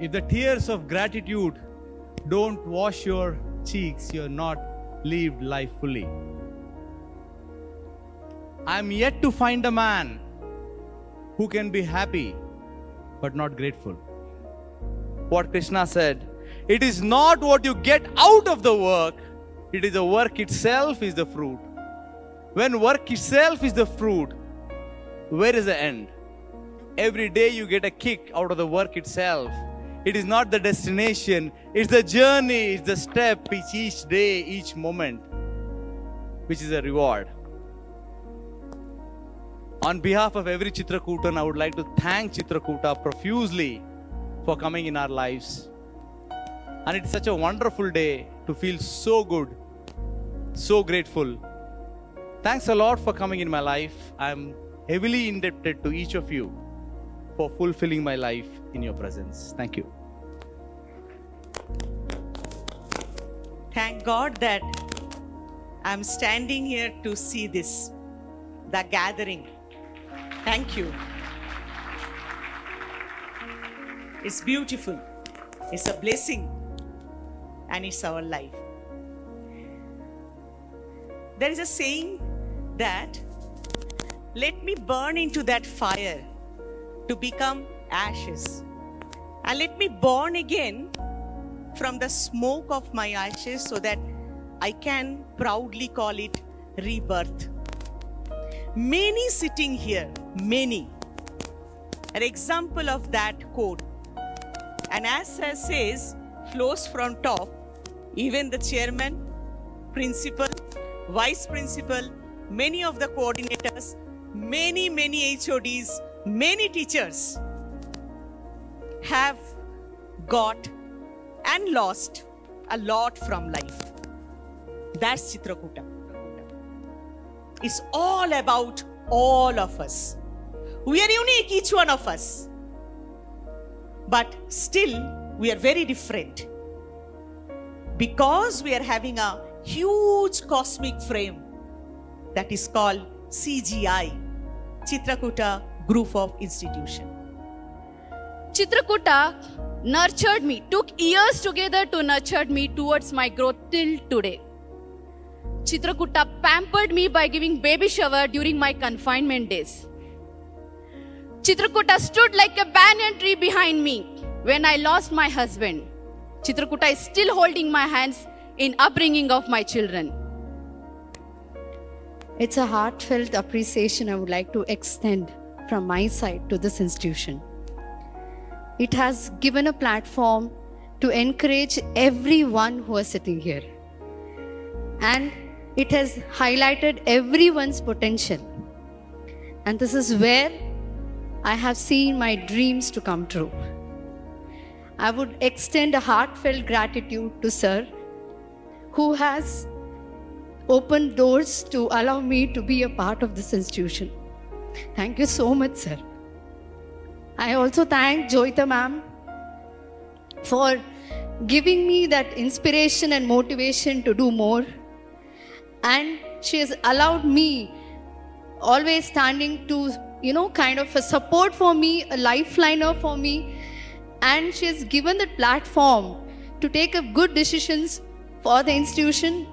If the tears of gratitude don't wash your cheeks, you're not lived life fully. I'm yet to find a man who can be happy but not grateful. What Krishna said, it is not what you get out of the work, it is the work itself is the fruit. When work itself is the fruit, where is the end? Every day you get a kick out of the work itself. It is not the destination, it's the journey, it's the step, it's each day, each moment, which is a reward. On behalf of every Chitrakutan, I would like to thank Chitrakuta profusely for coming in our lives. And it's such a wonderful day to feel so good, so grateful. Thanks a lot for coming in my life. I'm heavily indebted to each of you for fulfilling my life in your presence. Thank you. Thank God that I'm standing here to see this, the gathering. Thank you. It's beautiful. It's a blessing. And it's our life. There is a saying that, let me burn into that fire to become ashes. And let me born again from the smoke of my ashes so that I can proudly call it rebirth. Many sitting here, many, an example of that quote. And as says, flows from top, even the chairman, principal, vice principal, many of the coordinators, many HODs, many teachers have got and lost a lot from life. That's Chitrakuta. It's all about all of us. We are unique, each one of us. But still, we are very different. Because we are having a huge cosmic frame that is called CGI, Chitrakuta Group of Institution. Chitrakuta nurtured me, took years together to nurture me towards my growth till today. Chitrakuta pampered me by giving baby shower during my confinement days. Chitrakuta stood like a banyan tree behind me when I lost my husband. Chitrakuta is still holding my hands in upbringing of my children. It's a heartfelt appreciation I would like to extend from my side to this institution. It has given a platform to encourage everyone who is sitting here. And it has highlighted everyone's potential. And this is where I have seen my dreams to come true. I would extend a heartfelt gratitude to Sir, who has opened doors to allow me to be a part of this institution. Thank you so much, sir. I also thank Joyita ma'am for giving me that inspiration and motivation to do more. And she has allowed me always standing to, kind of a support for me, a lifeliner for me. And she has given that platform to take up good decisions for the institution.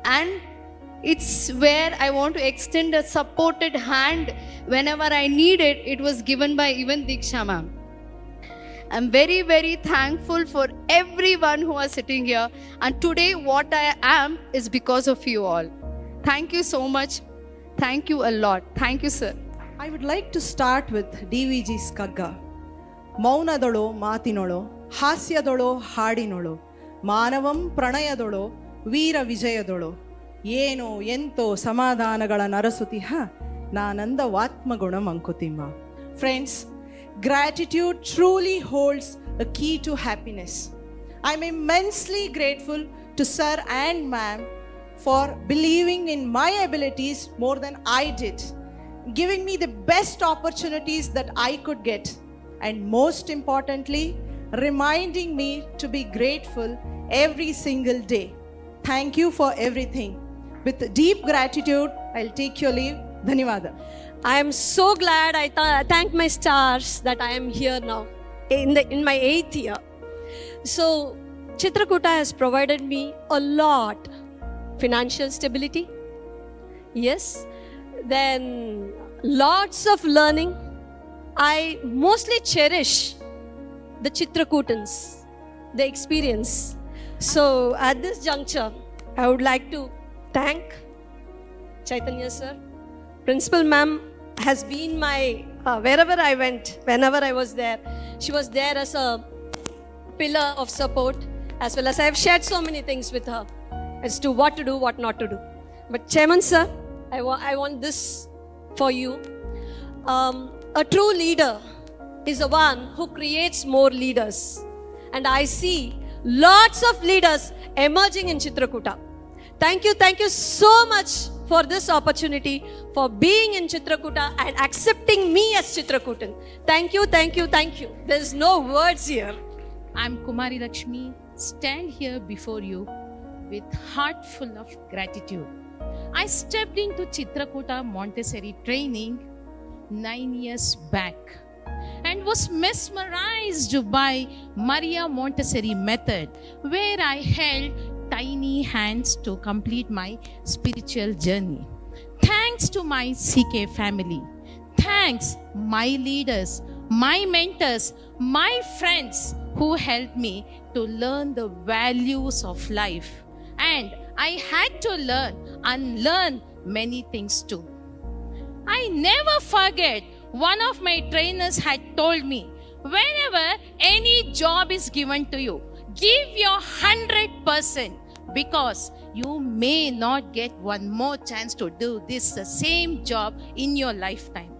And it's where I want to extend a supported hand whenever I need it. It was given by even Diksha ma'am. I'm very, very thankful for everyone who is sitting here. And today what I am is because of you all. Thank you so much. Thank you a lot. Thank you, sir. I would like to start with DVG Skagga. ಮೌನದೊಳು ಮಾತಿನೊಳು ಹಾಸ್ಯದೊಳು ಹಾಡಿನೊಳು ಮಾನವಂ ಪ್ರಣಯದೊಳು ವೀರ ವಿಜಯದೊಳು ಏನೋ ಎಂತೋ ಸಮಾಧಾನಗಳ ನರಸುತಿಹ ನಾನಂದವಾತ್ಮಗುಣ Mankutimma. Friends, gratitude truly holds a key to happiness. I'm immensely grateful to Sir and Ma'am for believing in my abilities more than I did, giving me the best opportunities that I could get, and most importantly, reminding me to be grateful every single day. Thank you for everything. With deep gratitude, I'll take your leave. Dhanyavada. I am so glad. I thank my stars that I am here now. in my 8th year. So Chitrakuta has provided me a lot. Financial stability, yes. Then lots of learning. I mostly cherish the Chitrakutans, the experience. So at this juncture, I would like to thank Chaitanya sir. Principal ma'am has been my, wherever I went, whenever I was there, she was there as a pillar of support, as well as I have shared so many things with her as to what to do, what not to do. But Chairman sir, I want this for you. A true leader is the one who creates more leaders. And I see lots of leaders emerging in Chitrakuta. Thank you so much for this opportunity, for being in Chitrakuta and accepting me as Chitrakutan. Thank you. There's no words here. I'm Kumari Lakshmi, stand here before you with heart full of gratitude. I stepped into Chitrakuta Montessori training 9 years back and was mesmerized by Maria Montessori method, where I held tiny hands to complete my spiritual journey. Thanks to my CK family. Thanks my leaders, my mentors, my friends who helped me to learn the values of life. And I had to unlearn many things too. I never forget, one of my trainers had told me, whenever any job is given to you, give your 100%, because you may not get one more chance to do the same job in your lifetime.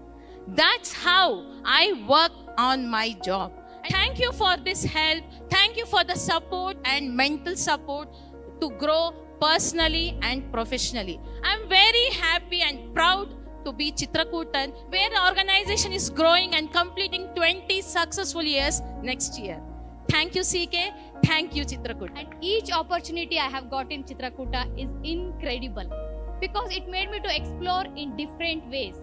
That's how I work on my job. Thank you for this help. Thank you for the support and mental support to grow personally and professionally. I'm very happy and proud to be Chitrakutan, where the organization is growing and completing 20 successful years next year. Thank you, CK. Thank you, Chitrakuta. And each opportunity I have got in Chitrakuta is incredible because it made me to explore in different ways.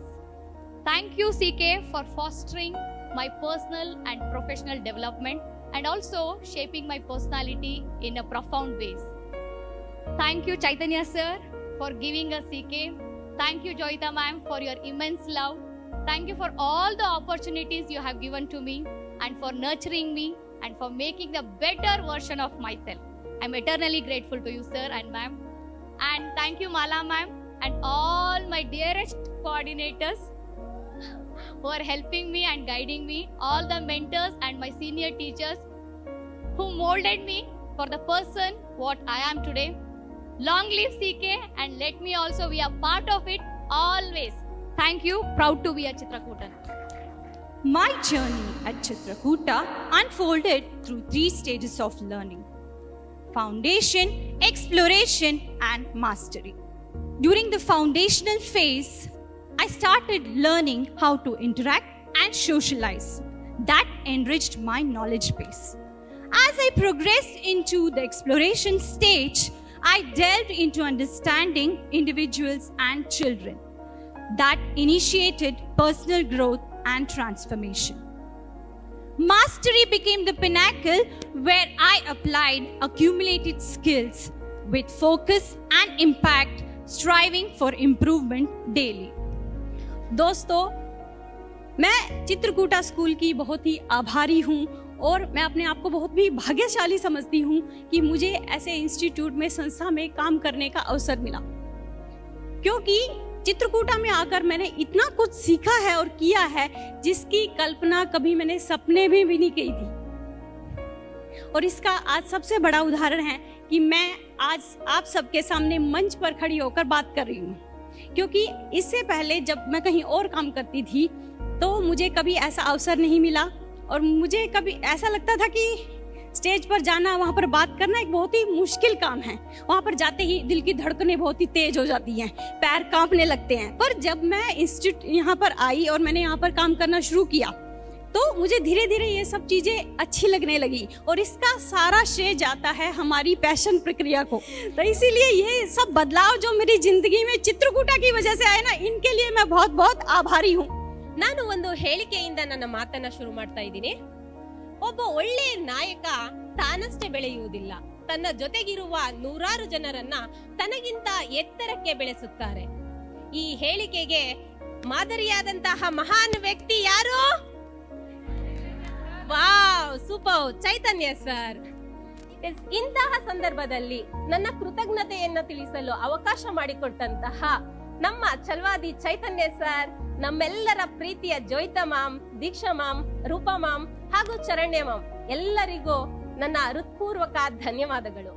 Thank you, CK, for fostering my personal and professional development and also shaping my personality in a profound ways. Thank you, Chaitanya sir, for giving us CK. Thank you, Joyita ma'am, for your immense love. Thank you for all the opportunities you have given to me and for nurturing me and for making the better version of myself. I'm eternally grateful to you, sir and ma'am. And thank you, Mala ma'am, and all my dearest coordinators who are helping me and guiding me, all the mentors and my senior teachers who molded me for the person what I am today. Long live CK, and let me also be a part of it always. Thank you. Proud to be a Chitrakutan. My journey at Chitrakuta unfolded through 3 stages of learning: foundation, exploration, and mastery. During the foundational phase, I started learning how to interact and socialize. That enriched my knowledge base. As I progressed into the exploration stage, I delved into understanding individuals and children. That initiated personal growth and transformation. Mastery became the pinnacle where I applied accumulated skills with focus and impact, striving for improvement daily. दोस्तों, मैं Chitrakuta school की बहुत ही आभारी हूँ और मैं अपने आप को बहुत भी भाग्यशाली समझती हूँ कि मुझे ऐसे इंस्टीट्यूट में, संस्था में काम करने का अवसर मिला, क्योंकि चित्रकूटा में आकर मैंने इतना कुछ सीखा है और किया है जिसकी कल्पना कभी मैंने सपने में भी नहीं की थी। और इसका आज सबसे बड़ा उदाहरण है कि मैं आज आप सबके सामने मंच पर खड़ी होकर बात कर रही हूँ, क्योंकि इससे पहले जब मैं कहीं और काम करती थी तो मुझे कभी ऐसा अवसर नहीं मिला और मुझे कभी ऐसा लगता था कि स्टेज पर जाना, वहाँ पर बात करना एक बहुत ही मुश्किल काम है। वहाँ पर जाते ही दिल की धड़कनें बहुत ही तेज हो जाती हैं, पैर कांपने लगते हैं। पर जब मैं इंस्टीट्यूट यहाँ पर आई और मैंने यहाँ पर काम करना शुरू किया तो मुझे धीरे धीरे ये सब चीजें अच्छी लगने लगी और इसका सारा श्रेय जाता है हमारी पैशन प्रक्रिया को। तो इसीलिए ये सब बदलाव जो मेरी जिंदगी में चित्रकूटा की वजह से आए ना, इनके लिए मैं बहुत बहुत आभारी हूँ। ನಾನು ಒಂದು ಹೇಳಿಕೆಯಿಂದ ನನ್ನ ಮಾತನ್ನ ಶುರು ಮಾಡ್ತಾ ಇದ್ದೀನಿ. ಒಬ್ಬ ಒಳ್ಳೆಯ ನಾಯಕ ತಾನಷ್ಟೇ ಬೆಳೆಯುವುದಿಲ್ಲ, ತನ್ನ ಜೊತೆಗಿರುವ ನೂರಾರು ಜನರನ್ನ ತನಗಿಂತ ಎತ್ತರಕ್ಕೆ ಬೆಳೆಸುತ್ತಾರೆ. ಈ ಹೇಳಿಕೆಗೆ ಮಾದರಿಯಾದಂತಹ ಮಹಾನ್ ವ್ಯಕ್ತಿ ಯಾರು? ವಾವ್, ಸೂಪರ್, ಚೈತನ್ಯ ಸರ್. ಇಂತಹ ಸಂದರ್ಭದಲ್ಲಿ ನನ್ನ ಕೃತಜ್ಞತೆಯನ್ನ ತಿಳಿಸಲು ಅವಕಾಶ ಮಾಡಿಕೊಟ್ಟಂತಹ ನಮ್ಮ ಛಲವಾದಿ ಚೈತನ್ಯ ಸರ್, ನಮ್ಮೆಲ್ಲರ ಪ್ರೀತಿಯ ಜೋಯ್ತಾ ಮಾಮ್, ದೀಕ್ಷಾ ಮಾಮ್, ರೂಪಾ ಮಾಮ್ ಹಾಗೂ ಚರಣ್ಯ ಮಾಮ್ ಎಲ್ಲರಿಗೂ ನನ್ನ ಹೃತ್ಪೂರ್ವಕ ಧನ್ಯವಾದಗಳು.